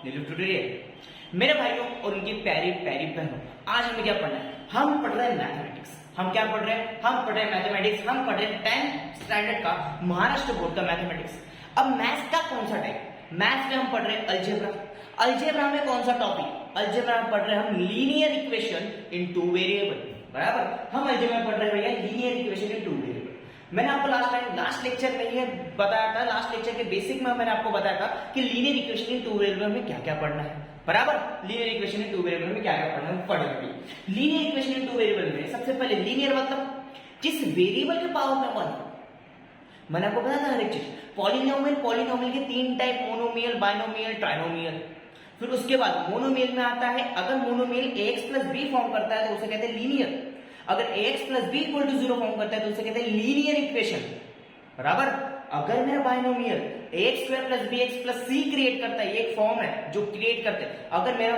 नीलू tutorial. मेरे भाइयों और उनकी प्यारी प्यारी बहनों, आज हमें क्या पढ़ना है? हम पढ़ रहे हैं मैथमेटिक्स। हम क्या पढ़ रहे हैं? हम पढ़ रहे हैं मैथमेटिक्स। हम पढ़ रहे हैं 10th स्टैंडर्ड का महाराष्ट्र बोर्ड का मैथमेटिक्स। अब मैथ्स का कौन सा टाइप? मैथ्स में हम पढ़ रहे हैं अलजेब्रा। अलजेब्रा में कौन सा टॉपिक? अलजेब्रा में पढ़ रहे हैं हम linear equation in two variable. बराबर, हम अलजेब्रा में पढ़ रहे हैं भैया linear equation in two variable. मैंने आपको लास्ट लेक्चर में ये बताया था, लास्ट लेक्चर के बेसिक में मैंने आपको बताया था कि linear equation in two variable में क्या क्या पढ़ना है। बराबर, linear equation in two variable में क्या क्या पढ़ना है पढ़ेंगे। Linear equation in two variable में सबसे पहले लीनियर मतलब जिस वेरिएबल के पावर में 1, मैंने आपको बताया था हर एक चीज। पॉलिनोमियल, पॉलिनोमियल के 3 टाइप, मोनोमियल, बाइनोमियल, ट्राइनोमियल। फिर उसके बाद मोनोमियल में आता है, अगर monomial ax plus b form करता है तो उसे कहते हैं लीनियर। अगर ax plus b equal to 0 form करता है तो उसे कहते हैं लीनियर इक्वेशन। बराबर, अगर मेरा binomial ax square plus bx plus c create करता है, एक फॉर्म है जो क्रिएट करते हैं, अगर मेरा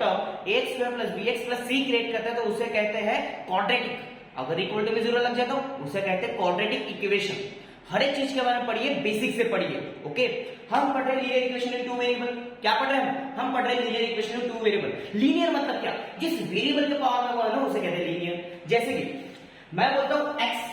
term ax square plus bx plus c create करता है तो उसे कहते हैं क्वाड्रेटिक। अगर इक्वल टू में 0 लग जाता है उसे कहते हैं क्वाड्रेटिक इक्वेशन। हर एक चीज के बारे में पढ़िए, बेसिक से पढ़िए। ओके, हम पढ़ रहे हैं linear equation in two variable. क्या पढ़ रहे हैं हम? पढ़ रहे हैं linear equation in two variable. Linear मतलब क्या? जिस वेरिएबल के पावर में 1 है उसे कहते हैं लीनियर। जैसे कि मैं बोलता हूं x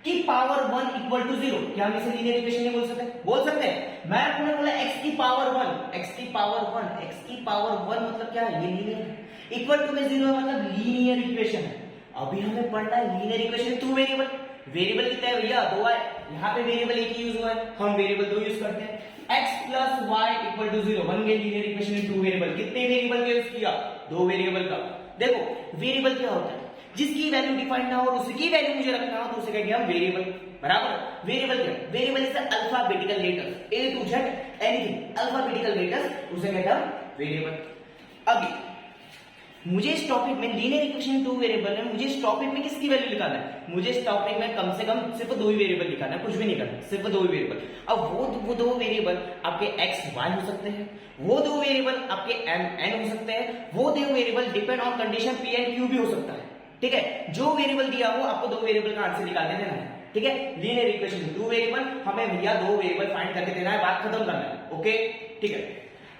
की पावर 1 इक्वल टू 0, क्या हम इसे लीनियर इक्वेशन नहीं बोल सकते? बोल सकते हैं। मैं आपने बोला x की पावर 1, x की पावर 1, x की पावर 1 मतलब क्या है? ये लीनियर है। इक्वल टू में 0 मतलब लीनियर इक्वेशन है। अभी हमें पढ़ना है linear equation two variable. Variable कितना है भैया? 2 है। यहाँ पे वेरिएबल एक ही यूज हुआ है, हम वेरिएबल 2 यूज करते हैं। x plus y equal to 0 बन गया linear equation in two variable. कितने वेरिएबल का यूज किया? 2 वेरिएबल का। देखो वेरिएबल क्या होता है? जिसकी वैल्यू डिफाइंड ना हो और उसकी वैल्यू मुझे रखना हो तो उसे कहेंगे हम वेरिएबल। बराबर, वेरिएबल क्या? Variable is alphabetical letters, A to Z anything alphabetical letters, उसे कहते हैं वेरिएबल। अभी मुझे इस टॉपिक में लीनियर इक्वेशन टू वेरिएबल है, मुझे इस टॉपिक में किसकी वैल्यू निकालना है? मुझे इस टॉपिक में कम से कम सिर्फ 2 ही वेरिएबल निकालना है, कुछ भी नहीं करना, सिर्फ 2 ही वेरिएबल। अब वो 2 वेरिएबल आपके x y हो सकते हैं, वो 2 वेरिएबल आपके m n हो सकते हैं, वो 2 variable depend on condition p and q भी हो सकता है। ठीक है, जो वेरिएबल दिया हो आपको 2 वेरिएबल का आंसर निकालने देना है। ठीक है, लीनियर इक्वेशन में 2 वेरिएबल, हमें भैया 2 वेरिएबल फाइंड करके देना है, बात खत्म करना है। ओके, ठीक है।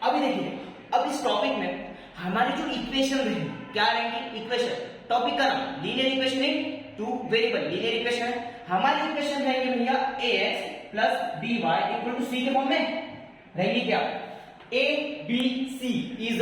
अभी देखिए, अब इस टॉपिक में हमारे जो इक्वेशन रहेंगे क्या रहेंगे? इक्वेशन, टॉपिक का नाम linear equation in two variable, linear equation है। हमारी इक्वेशन रहेंगे भैया ax plus by equal to c के फॉर्म में रहेंगी। क्या? abc is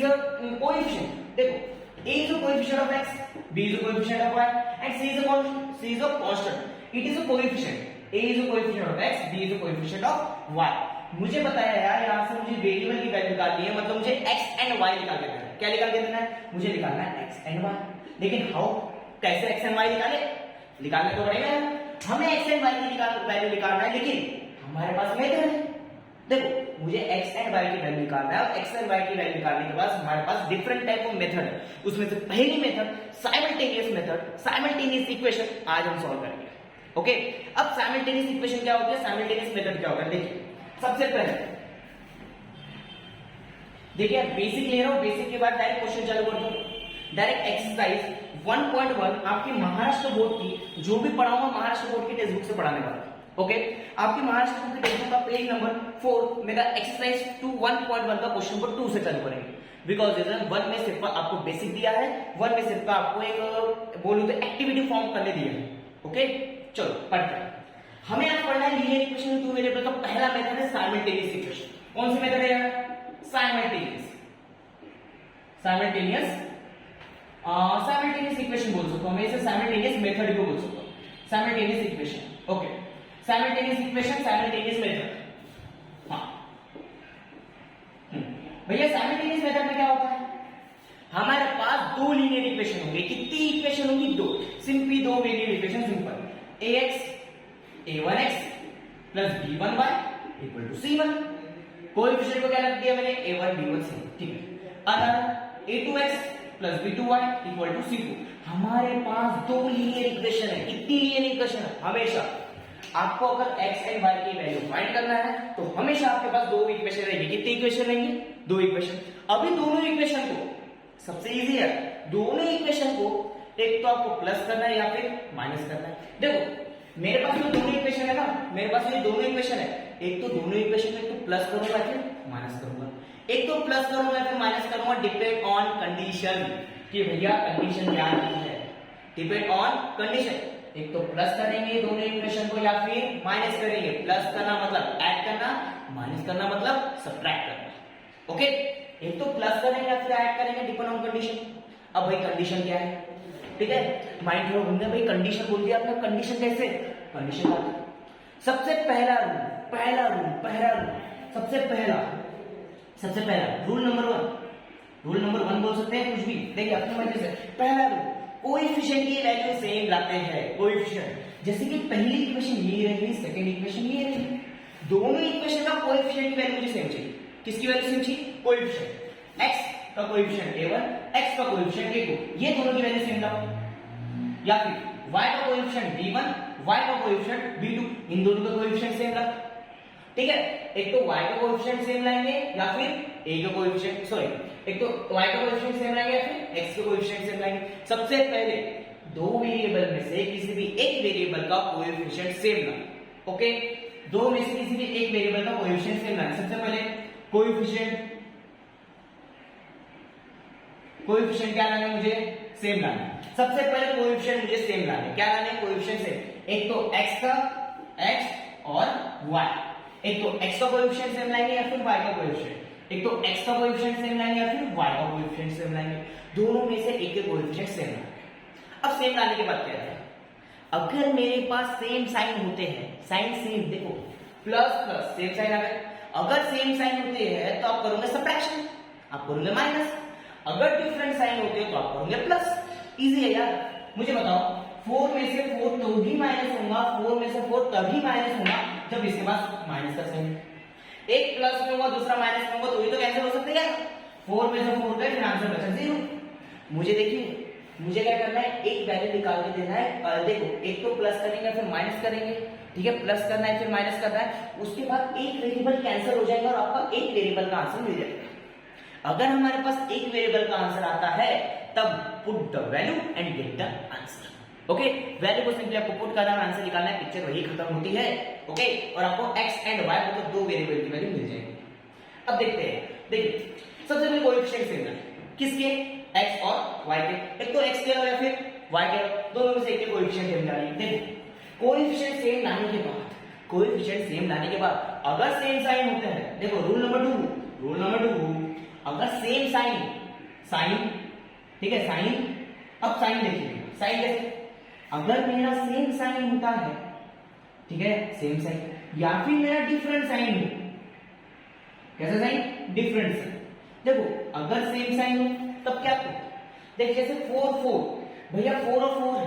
a coefficient. देखो, a is a coefficient of x, b is a coefficient of y and c is a constant. It is a coefficient. a is a coefficient of x, b is a coefficient of y. मुझे बताया यार, यहाँ से मुझे variable की value निकालनी है, मतलब मुझे x एंड y निकाल के देना है। क्या निकाल के देना है? मुझे निकालना है x एंड y। लेकिन हाउ, कैसे x एंड y निकाले? निकालना तो पड़ेगा, हमें x एंड y की वैल्यू निकालना है, लेकिन हमारे पास मेथड है। देखो, मुझे x एंड y की वैल्यू निकालना है और x एंड y की वैल्यू निकालने के बाद हमारे पास डिफरेंट टाइप ऑफ मेथड है। उसमें से पहली method simultaneous method, simultaneous equation आज हम सॉल्व करेंगे। ओके, अब साइमल्टेनियस इक्वेशन क्या होती है, साइमल्टेनियस मेथड क्या होता है? देखिए, सबसे पहले देखिए बेसिक ले रहा हूं, बेसिक के बाद डायरेक्ट क्वेश्चन चालू कर दो। डायरेक्ट एक्सरसाइज 1.1 आपके महाराष्ट्र बोर्ड की, जो भी पढ़ाऊंगा महाराष्ट्र बोर्ड की टेक्स्ट बुक से पढ़ाने वाला। ओके, आपकी महाराष्ट्र बोर्ड की टेक्स्ट बुक का पेज नंबर 4 मेरा एक्सरसाइज 1.1 का क्वेश्चन नंबर 2 से चालू करेंगे। बिकॉज रीजन 1 में सिर्फ आपको बेसिक दिया है, 1 में सिर्फ आपको एक बोलूं तो एक्टिविटी फॉर्म करने दिया है। ओके, चलो पढ़ते हैं। हमें आज पढ़ना है linear equation in two variable का पहला मेथड है साइमल्टेनियस इक्वेशन। कौन सी मेथड है यार? साइमल्टेनियस इक्वेशन बोल सकता हूं मैं इसे, साइमल्टेनियस मेथड को बोल सकता हूं, simultaneous equation. Okay, simultaneous equation, simultaneous method. हाँ भैया, साइमल्टेनियस मेथड में क्या होता है? हमारे पास 2 लीनियर इक्वेशन होंगे। कितनी इक्वेशन होंगी? 2। Simply 2 linear equation, simple. ax a1x plus b1y equal to c1। Coefficient को क्या रख दिया मैंने? a1 b1 c। ठीक है, अतः a2x plus b2y equal to c2। हमारे पास 2 लीनियर इक्वेशन है। कितनी लीनियर इक्वेशन है? हमेशा आपको अगर x एंड y की वैल्यू फाइंड करना है तो हमेशा आपके पास 2 इक्वेशन रहेंगी। कितनी इक्वेशन रहेंगी? 2 इक्वेशन। अभी दोनों इक्वेशन को, सबसे इजी है, दोनों इक्वेशन को एक तो आपको प्लस करना है या फिर माइनस करना है। देखो, मेरे पास जो दोनों इक्वेशन है ना, मेरे पास ये दोनों इक्वेशन है, एक तो दोनों इक्वेशन में एक तो प्लस करूंगा फिर माइनस करूंगा, एक तो प्लस करूंगा फिर माइनस करूंगा, डिपेंड ऑन कंडीशन कि भैया कंडीशन क्या है, डिपेंड ऑन कंडीशन। एक तो प्लस करेंगे दोनों इक्वेशन को या फिर माइनस करेंगे। प्लस करना मतलब ऐड करना, माइनस करना मतलब सब्ट्रैक्ट करना। ओके, एक तो प्लस करेंगे या फिर ऐड करेंगे, डिपेंड ऑन कंडीशन। अब भाई कंडीशन क्या है, ठीक है, माइंड थोड़ा घूमने, भाई कंडीशन बोल दिया आपने, कंडीशन कैसे, कंडीशन सबसे पहला रूल, सबसे पहला रूल नंबर वन बोल सकते हैं कुछ भी, देखिए अपनी मर्जी से। पहला रूल, कोएफिशिएंट की वैल्यू सेम लाते हैं, कोएफिशिएंट। जैसे कि पहली इक्वेशन ये रही, सेकंड इक्वेशन ये रही, दोनों इक्वेशन का कोएफिशिएंट की वैल्यू मुझे सेम चाहिए। किसकी वैल्यू सेम चाहिए, कोएफिशिएंट। x का कोएफिशिएंट a1, x का कोएफिशिएंट a2, ये दोनों की वैल्यू सेम लाओ। या फिर y का कोएफिशिएंट b1, y का कोएफिशिएंट b2, इन दोनों का कोएफिशिएंट सेम लाओ। ठीक है, एक तो y का कोएफिशिएंट सेम लाएंगे या फिर a का कोएफिशिएंट, सॉरी, एक तो y का कोएफिशिएंट सेम लाएंगे या फिर x का कोएफिशिएंट सेम लाएंगे। सबसे पहले दो वेरिएबल में से किसी भी एक वेरिएबल का कोएफिशिएंट सेम लाना। ओके, दो में से किसी भी एक वेरिएबल का कोएफिशिएंट सेम लाना। सबसे पहले कोएफिशिएंट क्या लाना है, मुझे सेम लाना है। सबसे पहले कोएफिशिएंट मुझे सेम लाना है। क्या लाना है, कोएफिशिएंट सेम। एक तो x का x और y, एक तो x का कोएफिशिएंट सेम लाएंगे या फिर y का कोएफिशिएंट, एक तो x का कोएफिशिएंट सेम लाएंगे या फिर y का कोएफिशिएंट सेम लाएंगे। दोनों में से एक के कोएफिशिएंट सेम लाएंगे। अब सेम लाने के बाद क्या है, अगर मेरे पास सेम साइन होते हैं, साइन सेम, देखो प्लस प्लस सेम साइन आ गए। अगर सेम साइन होते हैं तो आप करोगे सब्ट्रैक्शन, आप करोगे माइनस। अगर डिफरेंट साइन होते हैं तो आप करोगे प्लस। इजी है यार। मुझे बताओ, 4 में से 4 तो भी माइनस होगा, 4 में से 4 तभी माइनस होगा जब इसके पास माइनस का साइन है। एक प्लस में होगा दूसरा माइनस में होगा, तो ये तो कैंसिल हो सकते हैं। 4 में से 4 गए, फिर आंसर बचा 0। मुझे देखिए, मुझे क्या करना है, एक वैल्यू निकाल के देना है। देखो, एक तो प्लस करेंगे फिर माइनस करेंगे, ठीक है, प्लस करना है फिर माइनस करना है, उसके बाद एक वेरिएबल कैंसिल हो जाएगा और आपका एक वेरिएबल का आंसर मिल जाएगा। अगर हमारे पास एक वेरिएबल का आंसर आता है तब put the value and get the answer. Okay, value को सिंपली आपको पुट करना है, आंसर निकालना है, पिक्चर वही खत्म होती है। ओके, और आपको x एंड y को दो वेरिएबल की वैल्यू मिल जाएगी। अब देखते हैं, देखिए सबसे पहले कोएफिशिएंट सेम है, किसके, x और y के। एक तो x के या फिर y के, दोनों में से एक के कोएफिशिएंट सेम लानी है। देखो कोएफिशिएंट सेम लाने के बाद, कोएफिशिएंट सेम लाने के बाद अगर सेम साइन होते हैं, देखो रूल नंबर 2, अगर सेम साइन, ठीक है, साइन, अब साइन देखिए, साइन कैसे, अगर मेरा सेम साइन होता है, ठीक है, सेम साइन, या फिर मेरा डिफरेंट साइन हो, कैसा साइन, डिफरेंट साइन। देखो अगर सेम साइन हो तब क्या करो, देखिए जैसे 4 भैया 4 और 4 है,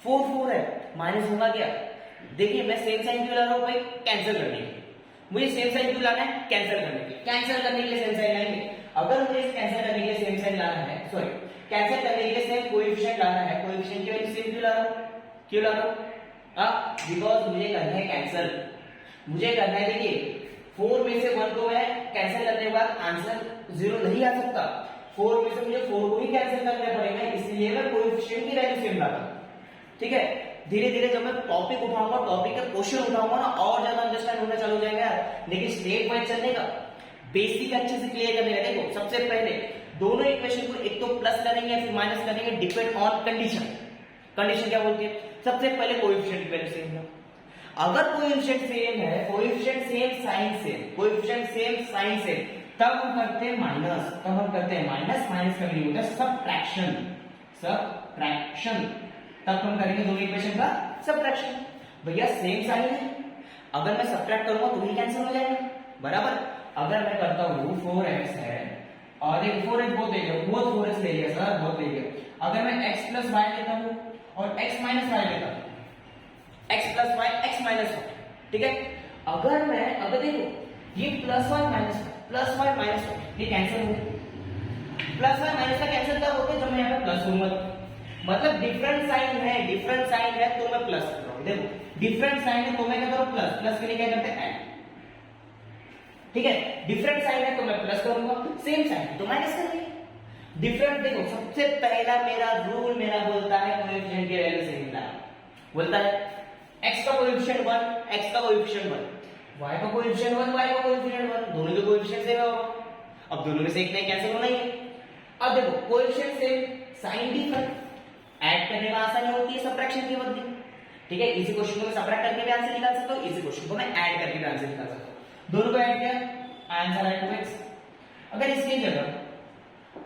4 है, माइनस होगा क्या। देखिए मैं सेम साइन क्यों ला रहा हूं भाई, कैंसिल करने के लिए। मुझे सेम साइन क्यों लाना है, कैंसिल करने के लिए। कैंसिल करने के लिए सेम साइन लाएंगे। अगर मुझे कैंसिल करने के लिए सेम साइन लाना है, सॉरी, कैंसिल करने के लिए सेम कोएफिशिएंट लाना है, कोएफिशिएंट की वैल्यू सेम क्यों ला रहा हूं, बिकॉज मुझे करना है कैंसिल। मुझे करना है, देखिए 4 में से 1 को मैं कैंसिल करने के बाद आंसर 0 नहीं आ सकता। 4 में से मुझे 4 को ही कैंसिल करना पड़ेगा, इसलिए मैं कोएफिशिएंट की वैल्यू सेम लाता हूं। ठीक है, धीरे धीरे जब मैं टॉपिक उठाऊंगा, टॉपिक का क्वेश्चन उठाऊंगा ना, और ज्यादा अंडरस्टैंड होना चालू हो जाएगा यार। लेकिन स्टेप वाइज चलने का, बेसिक अच्छे से क्लियर करने का। देखो सबसे पहले दोनों इक्वेशन को एक तो प्लस करेंगे या फिर माइनस करेंगे, डिपेंड ऑन कंडीशन। कंडीशन क्या बोलती है, सबसे पहले कोएफिशिएंट की वैल्यू सेम है। अगर कोएफिशिएंट सेम है, coefficient same sign same, coefficient same sign same, तब हम करते हैं माइनस, माइनस का मीनिंग होता है सब्ट्रैक्शन, तब हम करेंगे दोनों इक्वेशन का सब्ट्रैक्शन। भैया सेम साइन है, अगर मैं सब्ट्रैक्ट करूंगा तो ही कैंसिल हो जाएगा, बराबर। अगर मैं करता हूं 4x है और एक 4x बहुत ले लिया, बहुत 4x ले लिया सर, बहुत ले लिया। अगर मैं x प्लस y लेता हूं और x माइनस y लेता हूं, x plus y x minus y, ठीक है। अगर देखो ये प्लस y माइनस y ये कैंसिल हो गया। प्लस y माइनस का कैंसिल तब होता है जब मैं यहाँ पे प्लस लूंगा, मतलब डिफरेंट साइन है तो मैं प्लस कर रहा हूं। देखो डिफरेंट साइन है तो मैं क्या करूं, प्लस के लिए क्या करते हैं, ऐड। ठीक है, डिफरेंट साइन है तो मैं प्लस करूंगा, सेम साइन है तो माइनस करेंगे। डिफरेंट, देखो सबसे पहला मेरा रूल बोलता है कोएफिशिएंट की वैल्यू सेम लाना, बोलता है x का कोएफिशिएंट 1, x का कोएफिशिएंट 1, y का कोएफिशिएंट 1 y का कोएफिशिएंट 1, दोनों के कोएफिशिएंट सेम होगा। अब दोनों में से एक नहीं कैंसिल होना ही है। अब देखो coefficient same, sign different, add करने में आसानी होती है सब्ट्रैक्शन की बदले। ठीक है, इसी क्वेश्चन को मैं सब्ट्रैक्ट करके भी आंसर निकाल सकता हूं, इसी क्वेश्चन को मैं ऐड करके भी आंसर निकाल सकता हूं। दोनों को ऐड किया, आंसर है 2x। अगर इसकी जगह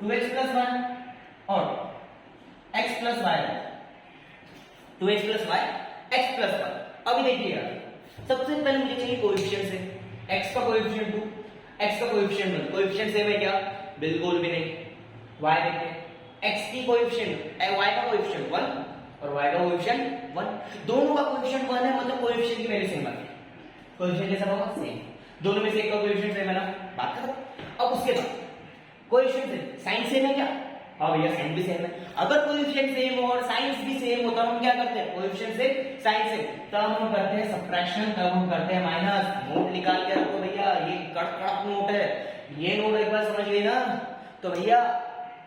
2x + 1 और x + y, 2x + y x + 1। अभी देखिएगा, सबसे पहले मुझे चाहिए कोएफिशिएंट से, x का कोएफिशिएंट 2, x का कोएफिशिएंट 1। कोएफिशिएंट सेम है क्या? बिल्कुल भी नहीं। y देखते हैं, x की कोएफिशिएंट y का कोएफिशिएंट 1 और y का कोएफिशिएंट 1, दोनों का कोएफिशिएंट 1 है, मतलब कोएफिशिएंट की वैल्यू सेम आती है। कोएफिशिएंट कैसा होगा? सेम। दोनों में से एक का कोएफिशिएंट सेम है ना, बात खत्म। अब उसके बाद कोएफिशिएंट सेम, साइन सेम है क्या? हाँ भैया, साइन भी सेम है। अगर कोएफिशिएंट सेम हो और साइंस भी सेम हो तब हम क्या करते हैं? कोएफिशिएंट सेम, साइन सेम, तब हम करते हैं सब्ट्रैक्शन, तब हम करते हैं माइनस। नोट निकाल के रखो भैया, ये कड़क नोट है, ये नोट एक बार समझ गए ना तो भैया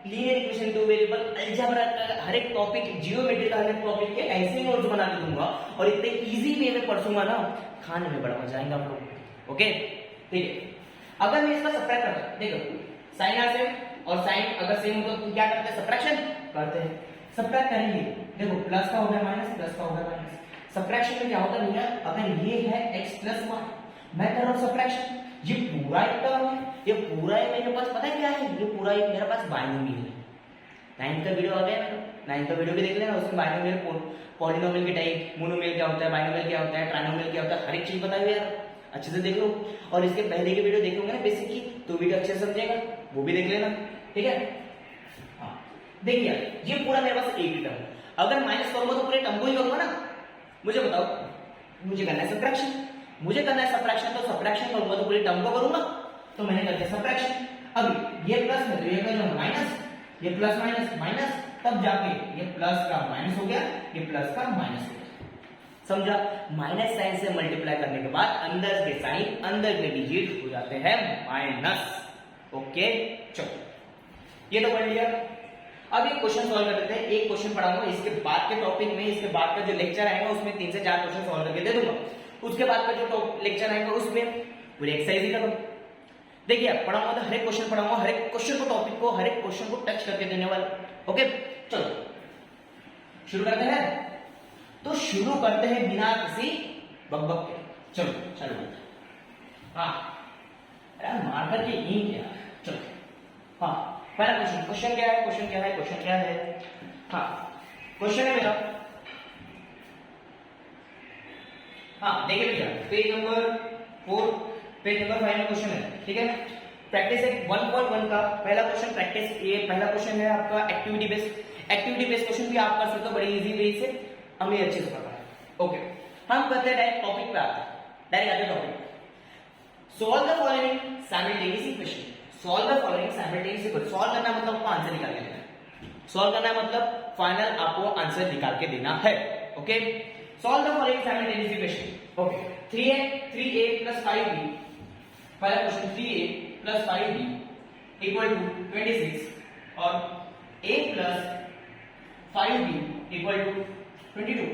linear equation, two variable, algebra का हर एक टॉपिक, ज्योमेट्री का हर एक टॉपिक के ऐसे नोट्स बना के दूंगा और इतने इजी वे में पढ़ूंगा ना, खाने में बड़ा मजा आएगा आप लोग। ओके, ठीक है। अगर मैं इसका सब्ट्रैक्ट करता हूं, देखो साइन आर सेम और साइन अगर सेम हो तो क्या करते हैं? सब्ट्रैक्शन करते हैं। सब्ट्रैक्ट करेंगे, देखो प्लस का हो गया माइनस, प्लस का हो गया माइनस। सब्ट्रैक्शन में क्या होता है भैया? अगर ये है x + 1, मैं कर रहा हूं सब्ट्रैक्शन, ये पूरा एक टर्म है, ये पूरा है मेरे पास, पता है क्या है? ये पूरा एक मेरे पास बाइनोमियल है। 9th का वीडियो आ गया मेरा, 9th का वीडियो भी देख लेना, उसमें बाइनोमियल, पॉलिनोमियल के टाइप, मोनोमियल क्या होता है, बाइनोमियल क्या होता है, ट्राइनोमियल क्या होता है, हर एक चीज बताई हुई है यार, अच्छे से देख लो। और इसके पहले के वीडियो देखोगे ना बेसिक की, तो वीडियो अच्छे से समझेगा, वो भी देख लेना। ठीक है, हाँ देखिए ये पूरा मेरे पास एक ही टर्म, अगर माइनस करूंगा तो पूरे टर्म को ही करूंगा ना। मुझे बताओ, मुझे करना है सब्ट्रैक्शन, मुझे करना है सब्ट्रैक्शन, तो सब्ट्रैक्शन करूंगा तो पूरे टर्म को करूंगा, तो मैंने कर दिया सब्ट्रैक्शन। अब ये प्लस है तो ये कर दूंगा माइनस, ये प्लस माइनस माइनस, तब जाके ये प्लस का माइनस हो गया, ये प्लस का माइनस हो गया। समझा? माइनस साइन से मल्टीप्लाई करने के बाद अंदर के साइन, अंदर के डिजिट हो जाते हैं माइनस। ओके, चलो ये तो पढ़ लिया। अब एक क्वेश्चन सॉल्व कर लेते हैं, एक क्वेश्चन पढ़ाऊंगा, इसके बाद के टॉपिक में, इसके बाद का जो लेक्चर आएगा उसमें 3 से 4 क्वेश्चन सॉल्व करके दे दूंगा। उसके बाद का जो लेक्चर आएगा उसमें पूरी एक्सरसाइज ही करूंगा। देखिए पढ़ाऊंगा तो हर एक क्वेश्चन पढ़ाऊंगा, हर एक क्वेश्चन को, टॉपिक को, हर एक क्वेश्चन को टच करके देने वाला। ओके, चलो शुरू करते हैं। तो शुरू करते हैं बिना किसी बकबक के। चलो चलो, हाँ यार मार करके यही क्या। चलो हाँ, पहला क्वेश्चन, क्वेश्चन क्या है, क्वेश्चन क्या है, क्वेश्चन क्या है? हाँ क्वेश्चन है मेरा, हाँ देखिए भैया पेज नंबर 4, पेज नंबर 5 में क्वेश्चन है। ठीक है, प्रैक्टिस 1.1 का पहला क्वेश्चन, प्रैक्टिस ये पहला क्वेश्चन है आपका activity based. Activity based question भी आप कर सकते हो बड़ी इजी वे से, हमें अच्छे से पता है। ओके, हम करते हैं डायरेक्ट टॉपिक पे आते हैं, डायरेक्ट आते हैं topic. Solve the following simultaneous equation. Solve the following simultaneous equation. Solve करना मतलब आपको आंसर निकाल के देना है। सॉल्व करना मतलब फाइनल आपको आंसर निकाल के देना है। Okay, solve the following simultaneous equation. Okay, 3a + 5b, पहला क्वेश्चन 3a + 5b = 26 और a + 5b = 22।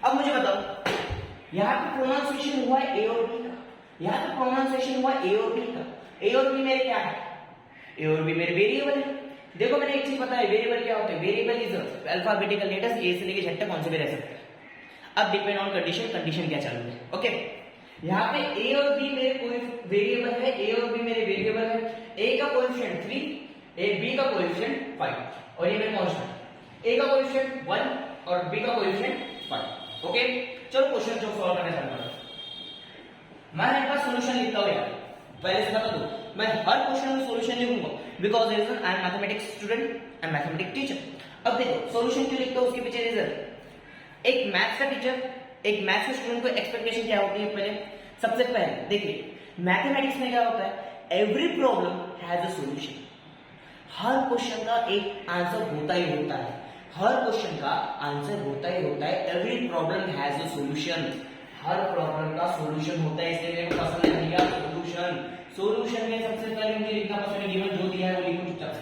अब मुझे बताओ, यहां पे प्रोनाउंसिएशन हुआ है a और b का, यहां पे प्रोनाउंसिएशन हुआ a और b का। a और b मेरे क्या है? a और b मेरे वेरिएबल है। देखो मैंने एक चीज बताई, वेरिएबल क्या होता है? Variable is alphabetical letters, a से लेके z तक कौन से भी रह सकते हैं। अब डिपेंड ऑन कंडीशन, कंडीशन क्या चालू है। ओके, यहाँ पे a और b मेरे कोई वेरिएबल है, a और b मेरे वेरिएबल है। a का कोएफिशिएंट 3, b का कोएफिशिएंट 5 और ये मेरे कांस्टेंट। a का कोएफिशिएंट 1 और b का कोएफिशिएंट 5। ओके, चलो क्वेश्चन जो सॉल्व करना चाहता हूं, मैं एक बार सॉल्यूशन लिखता हूं यार, पहले से बता दो, मैं हर क्वेश्चन में सॉल्यूशन लिखूंगा because reason I am mathematics student and mathematics teacher. अब देखो सॉल्यूशन क्यों लिखता हूं, उसके पीछे रीजन, एक मैथ्स का टीचर, एक मैथ्स के स्टूडेंट को एक्सपेक्टेशन क्या होती है? पहले सबसे पहले देखिए मैथमेटिक्स में क्या होता है, every problem has a solution. Her question का एक आंसर होता ही होता है, हर क्वेश्चन का आंसर होता ही होता है। Every problem has a solution, her problem का सॉल्यूशन होता है, इसलिए मेरे को पसंद है दिया सॉल्यूशन। सॉल्यूशन में सबसे पहले मुझे लिखना पसंद है, गिवन जो दिया है वो लिखूं चुपचाप से।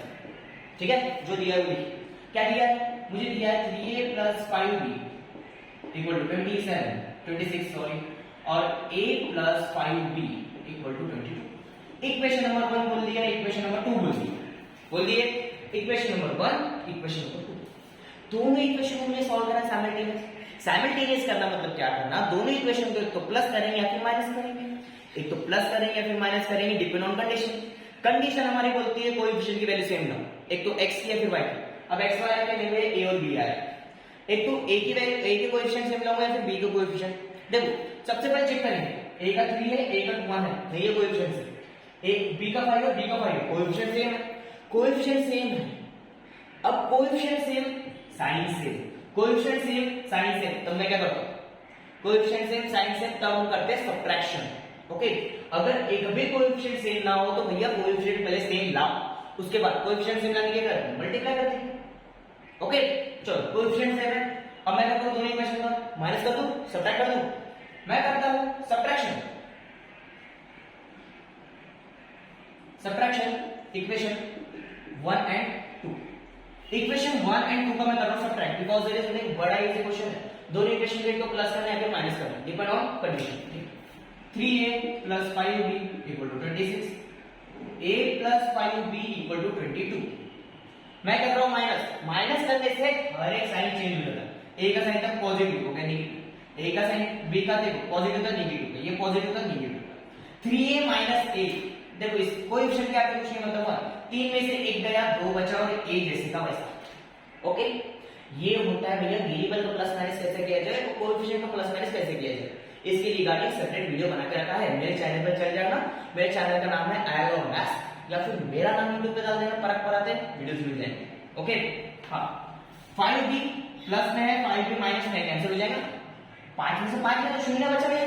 ठीक है, जो दिया है वो लिखिए। क्या दिया है? मुझे दिया है 3a + 5b = 26 सॉरी और a plus 5b equal to 22। Equation number 1 बोल दिया, इक्वेशन नंबर 2 बोल दिए। इक्वेशन नंबर 1, इक्वेशन नंबर 2, दोनों इक्वेशन को मुझे सॉल्व करना साइमल्टेनियस करना मतलब क्या करना, दोनों इक्वेशन को एक तो प्लस करेंगे या फिर माइनस करेंगे, एक तो प्लस करेंगे या फिर माइनस करेंगे, डिपेंड ऑन कंडीशन। कंडीशन हमारी बोलती है कोएफिशिएंट की वैल्यू सेम ना हो, एक तो x की या फिर y की। अब x y के लिए a और b आया, एक तो a की वैल्यू a के कोएफिशिएंट सेम लाऊंगा या फिर b के कोएफिशिएंट। देखो सबसे पहले चेक करेंगे, a का 3 है, a का 1 है, नहीं है कोएफिशिएंट से, a b का 5 है, b का 5 है, कोएफिशिएंट सेम है, कोएफिशिएंट सेम है। अब coefficient same sign same, coefficient same sign same, तब मैं क्या करता हूं, कोएफिशिएंट सेम साइन सेम, तब हम करते हैं सब्ट्रैक्शन। ओके, अगर एक भी कोएफिशिएंट सेम ना हो तो भैया कोएफिशिएंट पहले सेम लाओ, उसके बाद कोएफिशिएंट सेम लाने के बाद मल्टीप्लाई कर देंगे। ओके चलो, कोएफिशिएंट सेम है, अब मैं करता हूं दोनों इक्वेशन का माइनस कर दूं, सब्ट्रैक्ट कर दूं, मैं करता हूं subtraction equation 1 and 2। Equation 1 and 2 का मैं कर रहा हूं सब्ट्रैक्ट, बिकॉज़ देयर इज एक बड़ा इजी क्वेश्चन है, दोनों इक्वेशन को प्लस करना है या फिर माइनस करना है, depend on condition. 3a plus 5b equal to 26, a plus 5b equal to 22। मैं कर रहा हूं माइनस करने से हर एक साइन चेंज हो जाता है, a का साइन था पॉजिटिव हो गया नेगेटिव, a का साइन b का देखो पॉजिटिव था नेगेटिव, ये पॉजिटिव था नेगेटिव। 3a minus a, देखो इस कोएफिशिएंट क्या है कुछ नहीं मतलब 3 में से 1 गया, 2 बचा और a जैसे का वैसा। ओके, ये होता है भैया वेरिएबल का प्लस माइनस कैसे किया जाए, तो कोएफिशिएंट का प्लस माइनस कैसे किया जाए, इसके रिगार्डिंग सेपरेट वीडियो बना के रखा है, मेरे चैनल पर चल जाना। मेरे चैनल का नाम है आयल और मैथ्स, या फिर मेरा नाम यूट्यूब पे डाल देना, फर्क पड़ाते वीडियोस मिल जाएंगे। ओके हाँ, 5b प्लस में है, 5b माइनस में कैंसिल हो जाएगा, 5 में से 5 में तो शून्य बचा गया,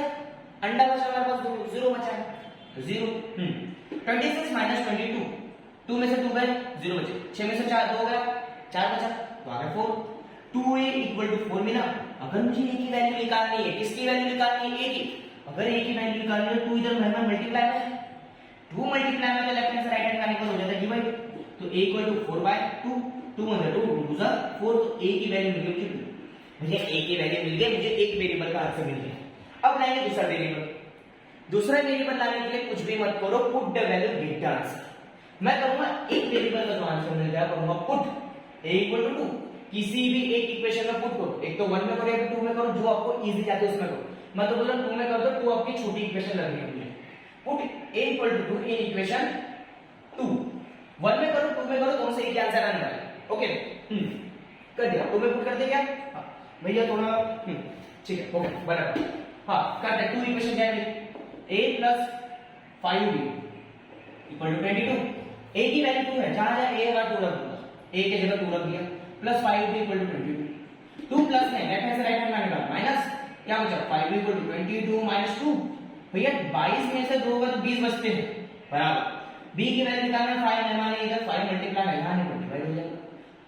अंडा बचा हमारे पास 0 बचा है, 0। 26 माइनस 22, 2 में से 2 गए 0 बचे, 6 में से 4 2 गया, 4 बचा तो आ गया 4। 2a इक्वल टू 4 मिला। अगर मुझे a की वैल्यू निकालनी है, किसकी वैल्यू निकालनी है, a की, अगर a की वैल्यू निकालनी है 2 इधर में मल्टीप्लाई में, 2 मल्टीप्लाई में तो लेफ्ट हैंड से राइट हैंड का निकल हो जाता है डिवाइड, तो a इक्वल टू 4/2, 2 में 2 2 जा 4, तो a की वैल्यू मिल गई मुझे, a की वैल्यू मिल गई मुझे, एक वेरिएबल का आंसर मिल गया। अब लाएंगे दूसरा वेरिएबल लाने के लिए कुछ भी मत करो, put the value get the answer. मैं करूंगा एक वेरिएबल का जो आंसर मिल जाएगा करूंगा पुट a इक्वल टू 2, किसी भी एक इक्वेशन में पुट करो, एक तो 1 में करो या फिर 2 में करो, जो आपको इजी जाते है उसमें करो। मैं तो बोल रहा हूं 2 में कर दो, 2 आपकी छोटी इक्वेशन लग रही है मुझे। Put a equal to 2 in equation 2, 1 में करो 2 में करो, दोनों से एक आंसर आने वाला है। ओके कर दिया, 2 में पुट कर दे क्या भैया थोड़ा ठीक है, ओके बराबर। हां कर दे, 2 इक्वेशन क्या है, a plus 5b equal to 22, a की वैल्यू 2 है, जहां जहां a का 2 रख दूंगा, a की जगह 2 रख दिया, plus 5b equal to 22, 2 plus में लेफ्ट हैंड से राइट हैंड में निकाल माइनस, क्या बचा 5b इक्वल टू 22 माइनस 2, भैया 22 में से 2 गए तो 20 बचते हैं बराबर। b की वैल्यू निकालना है 5 है, माने इधर 5 मल्टीप्लाई है, यहां नहीं मल्टीप्लाई हो जाएगा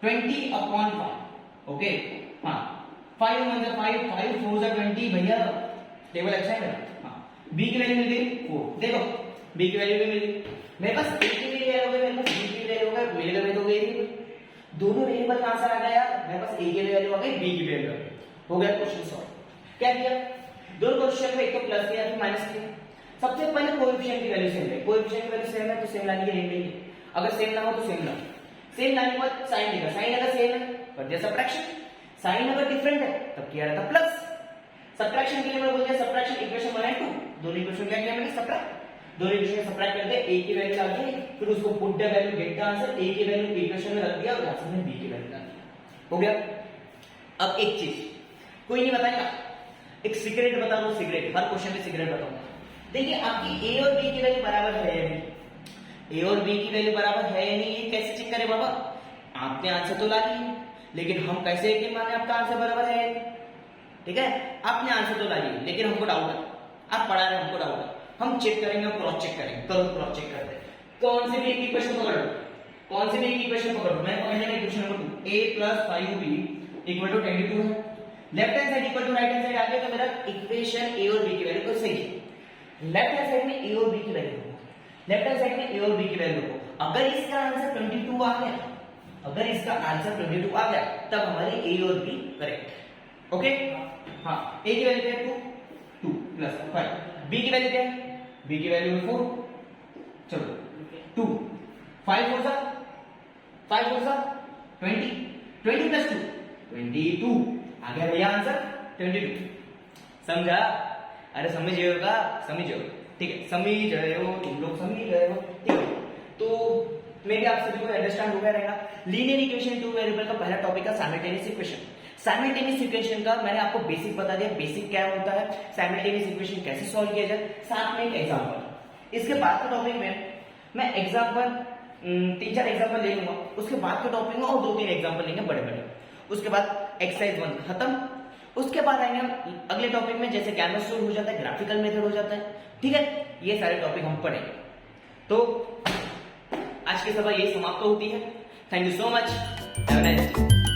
20/5। ओके हां 5 1 से 5, 5 4 से 20, भैया टेबल अच्छा है मेरा। हां b की वैल्यू मिल गई 4, देखो b की वैल्यू भी मिल गई, मेरे पास a की भी वैल्यू हो गई, मेरे पास b की वैल्यू हो गई, मेरे में तो वेरिएबल दोनों वेरिएबल का आंसर आ गया यार, मेरे पास a की वैल्यू आ गई, b की वैल्यू हो गया क्वेश्चन सॉल्व। क्या किया, दोनों क्वेश्चन में एक तो प्लस किया फिर माइनस किया। सबसे पहले कोएफिशिएंट की वैल्यू सेम है, कोएफिशिएंट की वैल्यू सेम है तो सेम लाने की रेंज लेंगे, अगर सेम ना हो तो सेम लाओ, सेम लाने के बाद साइन देगा, साइन अगर सेम है कर दिया सब्ट्रैक्शन, साइन अगर डिफरेंट है तब किया रहता प्लस। सब्ट्रैक्शन के लिए मैं बोल दिया सब्ट्रैक्शन इक्वेशन 1 एंड 2, दोनों इक्वेशन क्या किया मैंने सब्ट्रैक्ट, दोनों इक्वेशन सब्ट्रैक्ट कर दे, a की वैल्यू डाल दी, फिर उसको put the value get the answer, a की वैल्यू इक्वेशन में रख दिया और आंसर में b की वैल्यू डाल दी, हो गया। अब एक चीज कोई नहीं बताएगा, एक सीक्रेट बता दो, सीक्रेट हर क्वेश्चन में सीक्रेट बताऊंगा। देखिए आपकी a और b की वैल्यू बराबर है या नहीं, a और b की वैल्यू बराबर है या नहीं, ये कैसे चेक करें बाबा, आपने आंसर तो ला लिया, लेकिन हम कैसे यकीन माने आपका आंसर बराबर है, ठीक है आपने आंसर तो ला लिया लेकिन हमको डाउट है, आप पढ़ा रहे हमको डाउट है, हम चेक करेंगे, क्रॉस चेक करेंगे, करो क्रॉस चेक करते हैं। कौन से भी एक इक्वेशन पकड़ लो, कौन से भी एक इक्वेशन पकड़ लो, मैं पकड़ लेंगे equation number 2, a plus 5b equal to 22 है, left hand side equal to right hand side आ गया तो मेरा इक्वेशन a और b की वैल्यू को सही है। लेफ्ट हैंड साइड में a और b की वैल्यू हो, लेफ्ट हैंड साइड में a और b की वैल्यू हो, अगर इसका आंसर 22 आ गया, अगर इसका आंसर 22 आ गया तब हमारी a और b करेक्ट। ओके हां a की वैल्यू क्या है 2, प्लस 5। बी की वैल्यू क्या है? बी की वैल्यू है 4। चलो 2 5 4 20 20 प्लस 2 22 आ गया भैया आंसर 22। समझा? अरे समझ गए होगा, समझ गए हो, ठीक है, समझ गए हो तुम लोग, समझ गए हो, ठीक है। तो मे भी आप सभी को अंडरस्टैंड हो गया रहेगा। लीनियर इक्वेशन टू वेरिएबल का पहला टॉपिक है साइमल्टेनियस इक्वेशन। साइमल्टेनियस इक्वेशन का मैंने आपको बेसिक बता दिया, बेसिक क्या होता है, साइमल्टेनियस इक्वेशन कैसे सॉल्व किया जाए, साथ में एक एग्जांपल। इसके बाद के टॉपिक में मैं एग्जांपल 3-4 एग्जांपल ले लूंगा, उसके बाद के टॉपिक में और 2-3 एग्जांपल लेंगे बड़े बड़े। उसके बाद एक्सरसाइज 1 खत्म। उसके बाद आएंगे हम अगले टॉपिक में, जैसे कैनवस टूल हो जाता है, ग्राफिकल मेथड हो जाता है, ठीक है, ये सारे टॉपिक हम पढ़ेंगे। तो आज की सभा यही समाप्त होती है। Thank you so much, have a nice day.